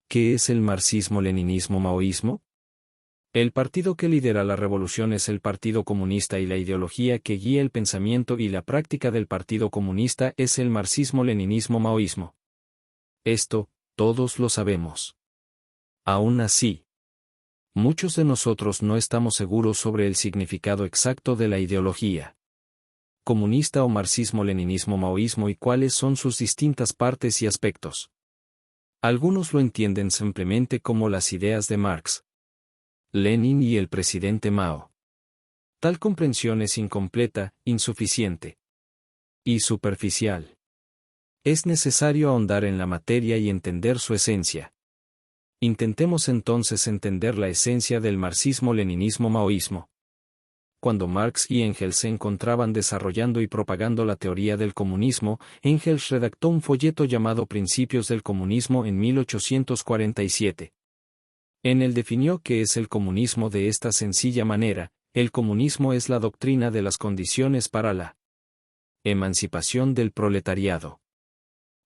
¿Qué es el marxismo-leninismo-maoísmo? El partido que lidera la revolución es el Partido Comunista y la ideología que guía el pensamiento y la práctica del Partido Comunista es el marxismo-leninismo-maoísmo. Esto, todos lo sabemos. Aún así, muchos de nosotros no estamos seguros sobre el significado exacto de la ideología comunista o marxismo-leninismo-maoísmo y cuáles son sus distintas partes y aspectos. Algunos lo entienden simplemente como las ideas de Marx, Lenin y el presidente Mao. Tal comprensión es incompleta, insuficiente y superficial. Es necesario ahondar en la materia y entender su esencia. Intentemos entonces entender la esencia del marxismo-leninismo-maoísmo. Cuando Marx y Engels se encontraban desarrollando y propagando la teoría del comunismo, Engels redactó un folleto llamado Principios del Comunismo en 1847. En él definió qué es el comunismo de esta sencilla manera: el comunismo es la doctrina de las condiciones para la emancipación del proletariado.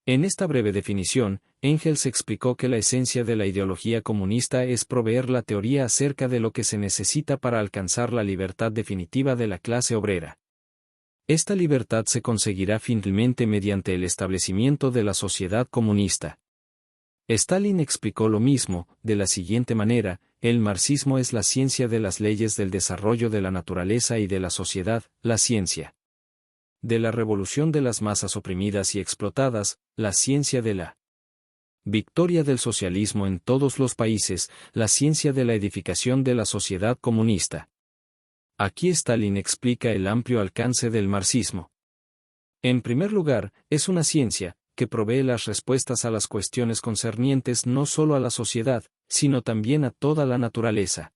En esta breve definición, Engels explicó que la esencia de la ideología comunista es proveer la teoría acerca de lo que se necesita para alcanzar la libertad definitiva de la clase obrera. Esta libertad se conseguirá finalmente mediante el establecimiento de la sociedad comunista. Stalin explicó lo mismo, de la siguiente manera: el marxismo es la ciencia de las leyes del desarrollo de la naturaleza y de la sociedad, la ciencia de la revolución de las masas oprimidas y explotadas, la ciencia de la victoria del socialismo en todos los países, la ciencia de la edificación de la sociedad comunista. Aquí Stalin explica el amplio alcance del marxismo. En primer lugar, es una ciencia que provee las respuestas a las cuestiones concernientes no solo a la sociedad, sino también a toda la naturaleza.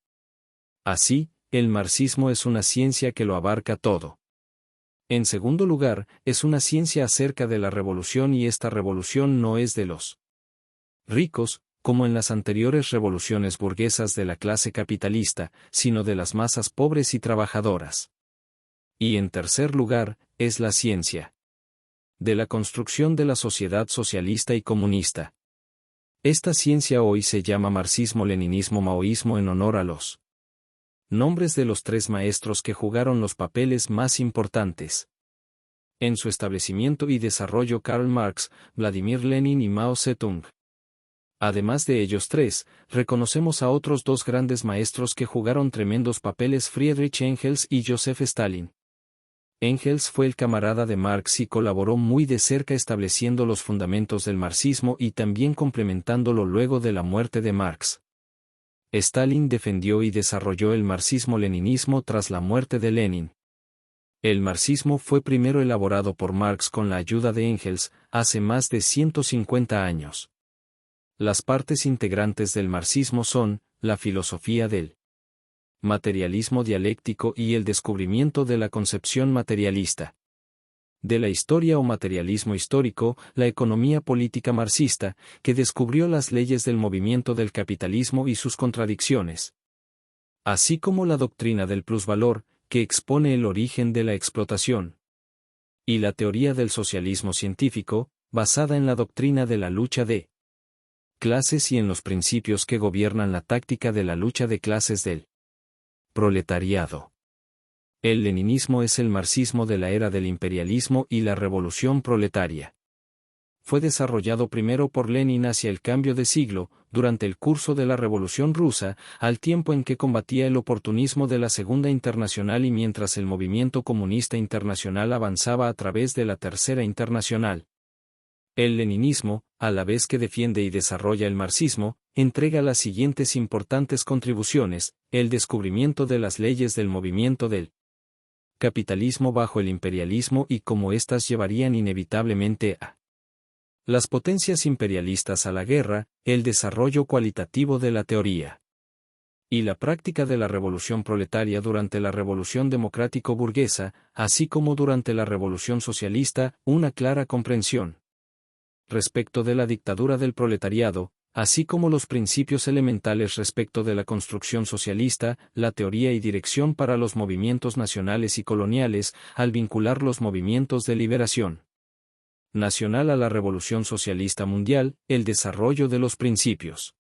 Así, el marxismo es una ciencia que lo abarca todo. En segundo lugar, es una ciencia acerca de la revolución y esta revolución no es de los ricos, como en las anteriores revoluciones burguesas de la clase capitalista, sino de las masas pobres y trabajadoras. Y en tercer lugar, es la ciencia de la construcción de la sociedad socialista y comunista. Esta ciencia hoy se llama marxismo-leninismo-maoísmo en honor a los nombres de los tres maestros que jugaron los papeles más importantes en su establecimiento y desarrollo: Karl Marx, Vladimir Lenin y Mao Zedong. Además de ellos tres, reconocemos a otros dos grandes maestros que jugaron tremendos papeles: Friedrich Engels y Joseph Stalin. Engels fue el camarada de Marx y colaboró muy de cerca estableciendo los fundamentos del marxismo y también complementándolo luego de la muerte de Marx. Stalin defendió y desarrolló el marxismo-leninismo tras la muerte de Lenin. El marxismo fue primero elaborado por Marx con la ayuda de Engels, hace más de 150 años. Las partes integrantes del marxismo son la filosofía del materialismo dialéctico y el descubrimiento de la concepción materialista de la historia o materialismo histórico, la economía política marxista, que descubrió las leyes del movimiento del capitalismo y sus contradicciones, así como la doctrina del plusvalor, que expone el origen de la explotación, y la teoría del socialismo científico, basada en la doctrina de la lucha de clases y en los principios que gobiernan la táctica de la lucha de clases del proletariado. El leninismo es el marxismo de la era del imperialismo y la revolución proletaria. Fue desarrollado primero por Lenin hacia el cambio de siglo, durante el curso de la Revolución Rusa, al tiempo en que combatía el oportunismo de la Segunda Internacional y mientras el movimiento comunista internacional avanzaba a través de la Tercera Internacional. El leninismo, a la vez que defiende y desarrolla el marxismo, entrega las siguientes importantes contribuciones: el descubrimiento de las leyes del movimiento del capitalismo bajo el imperialismo y cómo éstas llevarían inevitablemente a las potencias imperialistas a la guerra, el desarrollo cualitativo de la teoría y la práctica de la revolución proletaria durante la revolución democrático-burguesa, así como durante la revolución socialista, una clara comprensión respecto de la dictadura del proletariado, así como los principios elementales respecto de la construcción socialista, la teoría y dirección para los movimientos nacionales y coloniales, al vincular los movimientos de liberación Nacional a la Revolución Socialista Mundial, el desarrollo de los principios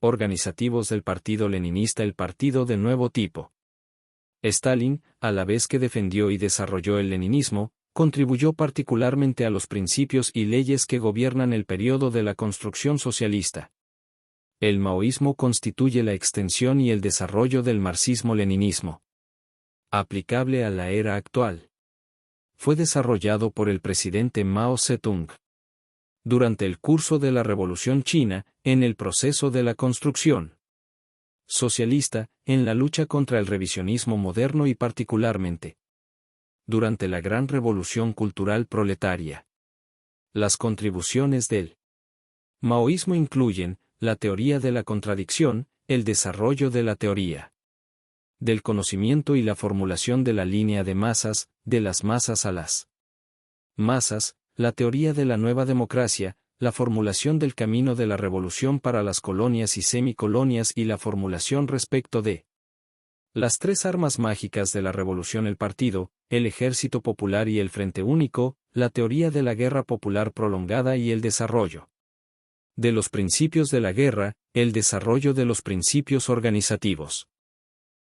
organizativos del Partido Leninista, el partido de nuevo tipo. Stalin, a la vez que defendió y desarrolló el leninismo, contribuyó particularmente a los principios y leyes que gobiernan el periodo de la construcción socialista. El maoísmo constituye la extensión y el desarrollo del marxismo-leninismo, aplicable a la era actual. Fue desarrollado por el presidente Mao Zedong durante el curso de la Revolución China, en el proceso de la construcción socialista, en la lucha contra el revisionismo moderno y particularmente durante la Gran Revolución Cultural Proletaria. Las contribuciones del maoísmo incluyen la teoría de la contradicción, el desarrollo de la teoría del conocimiento y la formulación de la línea de masas, de las masas a las masas, la teoría de la nueva democracia, la formulación del camino de la revolución para las colonias y semicolonias y la formulación respecto de las tres armas mágicas de la revolución: el partido, el ejército popular y el frente único, la teoría de la guerra popular prolongada y el desarrollo de los principios de la guerra, el desarrollo de los principios organizativos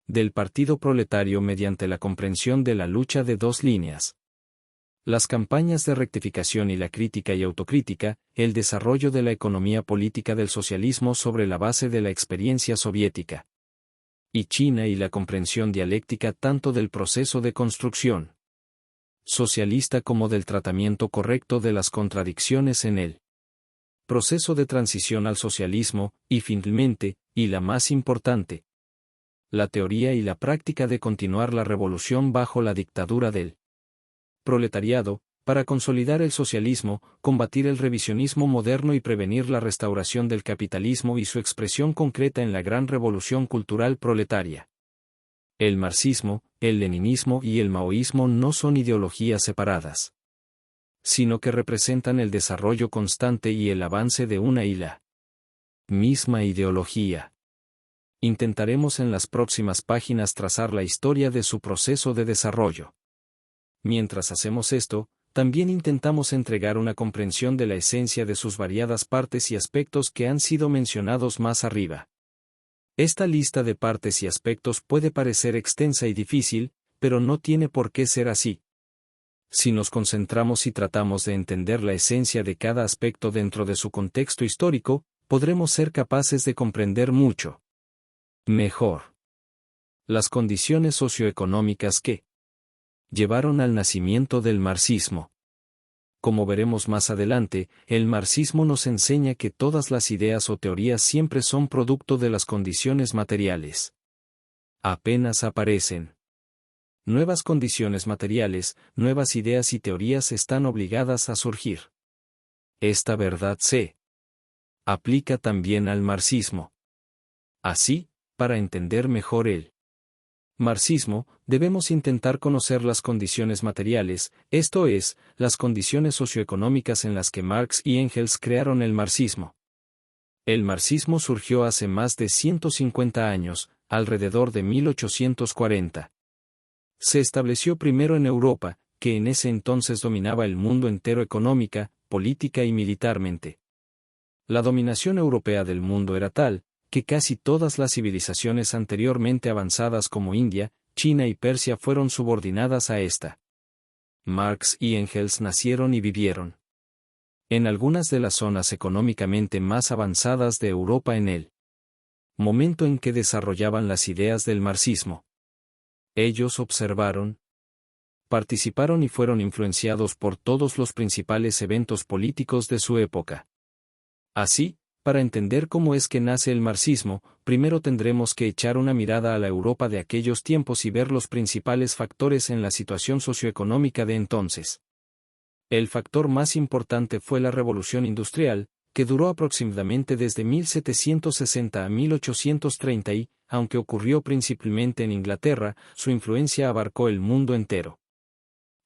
del partido proletario mediante la comprensión de la lucha de dos líneas. Las campañas de rectificación y la crítica y autocrítica, el desarrollo de la economía política del socialismo sobre la base de la experiencia soviética y China y la comprensión dialéctica tanto del proceso de construcción socialista como del tratamiento correcto de las contradicciones en el proceso de transición al socialismo, y finalmente, y la más importante, la teoría y la práctica de continuar la revolución bajo la dictadura del proletariado, para consolidar el socialismo, combatir el revisionismo moderno y prevenir la restauración del capitalismo y su expresión concreta en la gran revolución cultural proletaria. El marxismo, el leninismo y el maoísmo no son ideologías separadas, sino que representan el desarrollo constante y el avance de una y la misma ideología. Intentaremos en las próximas páginas trazar la historia de su proceso de desarrollo. Mientras hacemos esto, también intentamos entregar una comprensión de la esencia de sus variadas partes y aspectos que han sido mencionados más arriba. Esta lista de partes y aspectos puede parecer extensa y difícil, pero no tiene por qué ser así. Si nos concentramos y tratamos de entender la esencia de cada aspecto dentro de su contexto histórico, podremos ser capaces de comprender mucho mejor las condiciones socioeconómicas que llevaron al nacimiento del marxismo. Como veremos más adelante, el marxismo nos enseña que todas las ideas o teorías siempre son producto de las condiciones materiales. Apenas aparecen nuevas condiciones materiales, nuevas ideas y teorías están obligadas a surgir. Esta verdad se aplica también al marxismo. Así, para entender mejor el marxismo, debemos intentar conocer las condiciones materiales, esto es, las condiciones socioeconómicas en las que Marx y Engels crearon el marxismo. El marxismo surgió hace más de 150 años, alrededor de 1840. Se estableció primero en Europa, que en ese entonces dominaba el mundo entero económica, política y militarmente. La dominación europea del mundo era tal, que casi todas las civilizaciones anteriormente avanzadas como India, China y Persia fueron subordinadas a esta. Marx y Engels nacieron y vivieron en algunas de las zonas económicamente más avanzadas de Europa en el momento en que desarrollaban las ideas del marxismo. Ellos observaron, participaron y fueron influenciados por todos los principales eventos políticos de su época. Así, para entender cómo es que nace el marxismo, primero tendremos que echar una mirada a la Europa de aquellos tiempos y ver los principales factores en la situación socioeconómica de entonces. El factor más importante fue la Revolución Industrial, que duró aproximadamente desde 1760 a 1830 y, aunque ocurrió principalmente en Inglaterra, su influencia abarcó el mundo entero.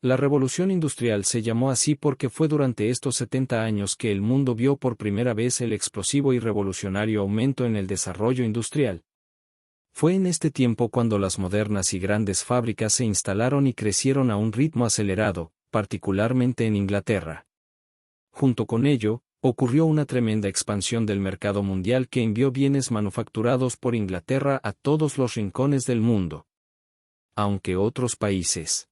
La Revolución Industrial se llamó así porque fue durante estos 70 años que el mundo vio por primera vez el explosivo y revolucionario aumento en el desarrollo industrial. Fue en este tiempo cuando las modernas y grandes fábricas se instalaron y crecieron a un ritmo acelerado, particularmente en Inglaterra. junto con ello, ocurrió una tremenda expansión del mercado mundial que envió bienes manufacturados por Inglaterra a todos los rincones del mundo. Aunque otros países,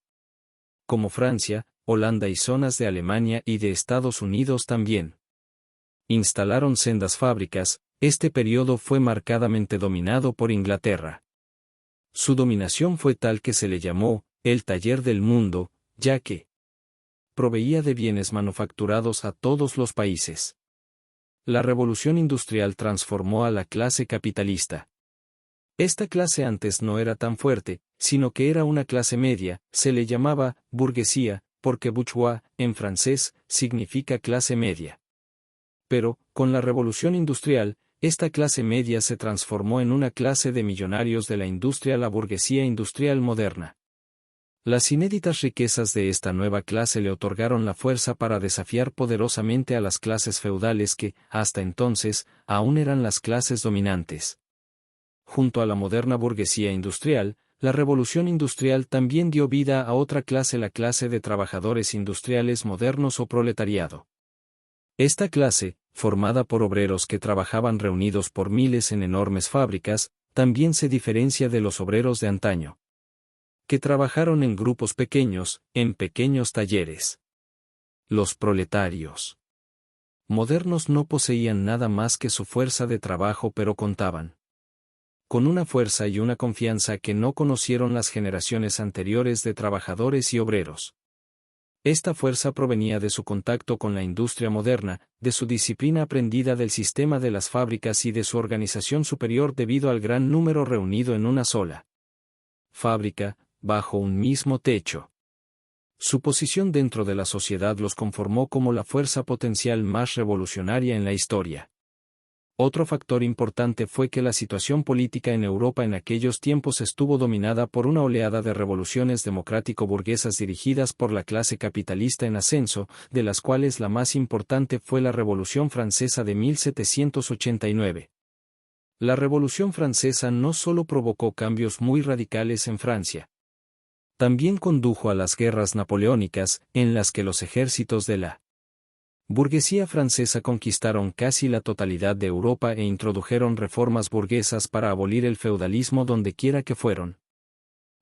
como Francia, Holanda y zonas de Alemania y de Estados Unidos también instalaron sendas fábricas, este periodo fue marcadamente dominado por Inglaterra. Su dominación fue tal que se le llamó el taller del mundo, ya que proveía de bienes manufacturados a todos los países. La revolución industrial transformó a la clase capitalista. Esta clase antes no era tan fuerte, sino que era una clase media, se le llamaba burguesía, porque bourgeois, en francés, significa clase media. Pero, con la revolución industrial, esta clase media se transformó en una clase de millonarios de la industria, la burguesía industrial moderna. Las inéditas riquezas de esta nueva clase le otorgaron la fuerza para desafiar poderosamente a las clases feudales que, hasta entonces, aún eran las clases dominantes. Junto a la moderna burguesía industrial, la revolución industrial también dio vida a otra clase, la clase de trabajadores industriales modernos o proletariado. Esta clase, formada por obreros que trabajaban reunidos por miles en enormes fábricas, también se diferencia de los obreros de antaño, que trabajaron en grupos pequeños, en pequeños talleres. Los proletarios modernos no poseían nada más que su fuerza de trabajo, pero contaban con una fuerza y una confianza que no conocieron las generaciones anteriores de trabajadores y obreros. Esta fuerza provenía de su contacto con la industria moderna, de su disciplina aprendida del sistema de las fábricas y de su organización superior debido al gran número reunido en una sola fábrica, bajo un mismo techo. Su posición dentro de la sociedad los conformó como la fuerza potencial más revolucionaria en la historia. Otro factor importante fue que la situación política en Europa en aquellos tiempos estuvo dominada por una oleada de revoluciones democrático-burguesas dirigidas por la clase capitalista en ascenso, de las cuales la más importante fue la Revolución Francesa de 1789. La Revolución Francesa no solo provocó cambios muy radicales en Francia, también condujo a las guerras napoleónicas, en las que los ejércitos de la burguesía francesa conquistaron casi la totalidad de Europa e introdujeron reformas burguesas para abolir el feudalismo dondequiera que fueron.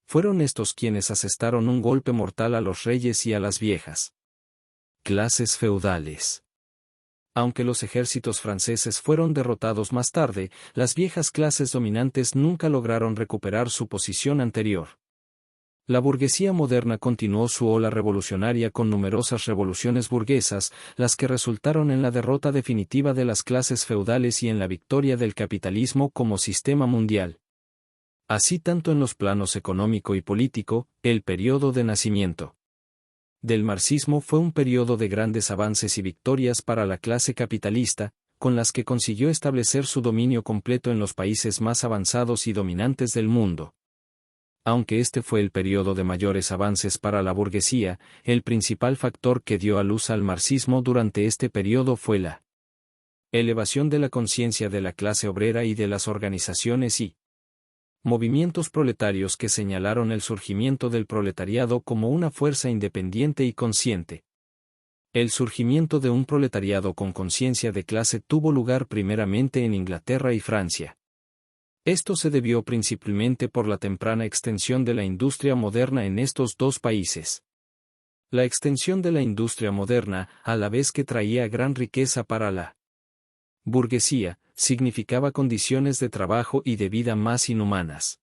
Fueron estos quienes asestaron un golpe mortal a los reyes y a las viejas clases feudales. Aunque los ejércitos franceses fueron derrotados más tarde, las viejas clases dominantes nunca lograron recuperar su posición anterior. La burguesía moderna continuó su ola revolucionaria con numerosas revoluciones burguesas, las que resultaron en la derrota definitiva de las clases feudales y en la victoria del capitalismo como sistema mundial. Así, tanto en los planos económico y político, el periodo de nacimiento del marxismo fue un periodo de grandes avances y victorias para la clase capitalista, con las que consiguió establecer su dominio completo en los países más avanzados y dominantes del mundo. Aunque este fue el periodo de mayores avances para la burguesía, el principal factor que dio a luz al marxismo durante este periodo fue la elevación de la conciencia de la clase obrera y de las organizaciones y movimientos proletarios que señalaron el surgimiento del proletariado como una fuerza independiente y consciente. El surgimiento de un proletariado con conciencia de clase tuvo lugar primeramente en Inglaterra y Francia. Esto se debió principalmente por la temprana extensión de la industria moderna en estos dos países. La extensión de la industria moderna, a la vez que traía gran riqueza para la burguesía, significaba condiciones de trabajo y de vida más inhumanas.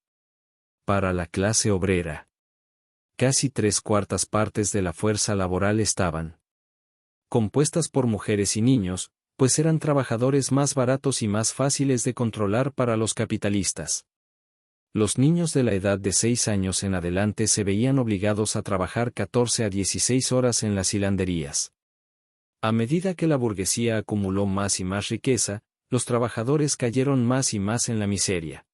Para la clase obrera, casi 3/4 partes de la fuerza laboral estaban compuestas por mujeres y niños, pues eran trabajadores más baratos y más fáciles de controlar para los capitalistas. Los niños de la edad de 6 años en adelante se veían obligados a trabajar 14 a 16 horas en las hilanderías. A medida que la burguesía acumuló más y más riqueza, los trabajadores cayeron más y más en la miseria.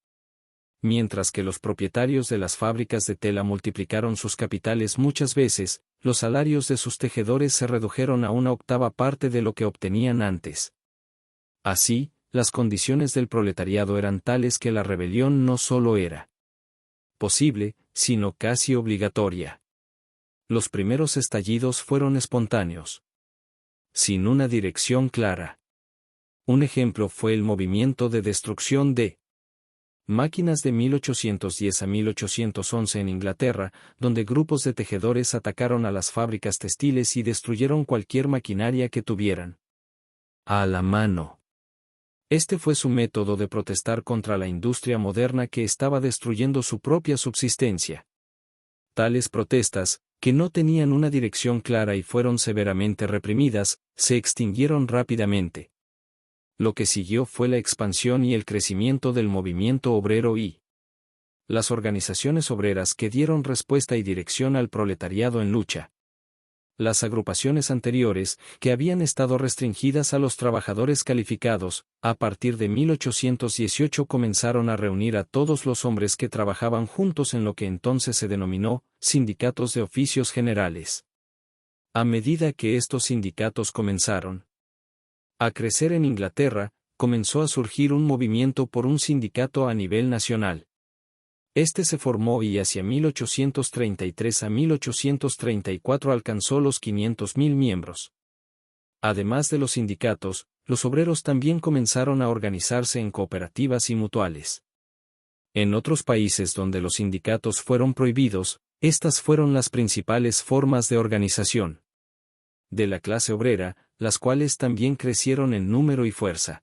Mientras que los propietarios de las fábricas de tela multiplicaron sus capitales muchas veces, los salarios de sus tejedores se redujeron a 1/8 parte de lo que obtenían antes. Así, las condiciones del proletariado eran tales que la rebelión no solo era posible, sino casi obligatoria. Los primeros estallidos fueron espontáneos. sin una dirección clara. Un ejemplo fue el movimiento de destrucción de máquinas de 1810 a 1811 en Inglaterra, donde grupos de tejedores atacaron a las fábricas textiles y destruyeron cualquier maquinaria que tuvieran a la mano. Este fue su método de protestar contra la industria moderna que estaba destruyendo su propia subsistencia. Tales protestas, que no tenían una dirección clara y fueron severamente reprimidas, se extinguieron rápidamente. Lo que siguió fue la expansión y el crecimiento del movimiento obrero y las organizaciones obreras que dieron respuesta y dirección al proletariado en lucha. Las agrupaciones anteriores, que habían estado restringidas a los trabajadores calificados, a partir de 1818 comenzaron a reunir a todos los hombres que trabajaban juntos en lo que entonces se denominó sindicatos de oficios generales. A medida que estos sindicatos comenzaron a crecer en Inglaterra, comenzó a surgir un movimiento por un sindicato a nivel nacional. Este se formó y hacia 1833 a 1834 alcanzó los 500.000 miembros. Además de los sindicatos, los obreros también comenzaron a organizarse en cooperativas y mutuales. En otros países donde los sindicatos fueron prohibidos, estas fueron las principales formas de organización de la clase obrera, las cuales también crecieron en número y fuerza.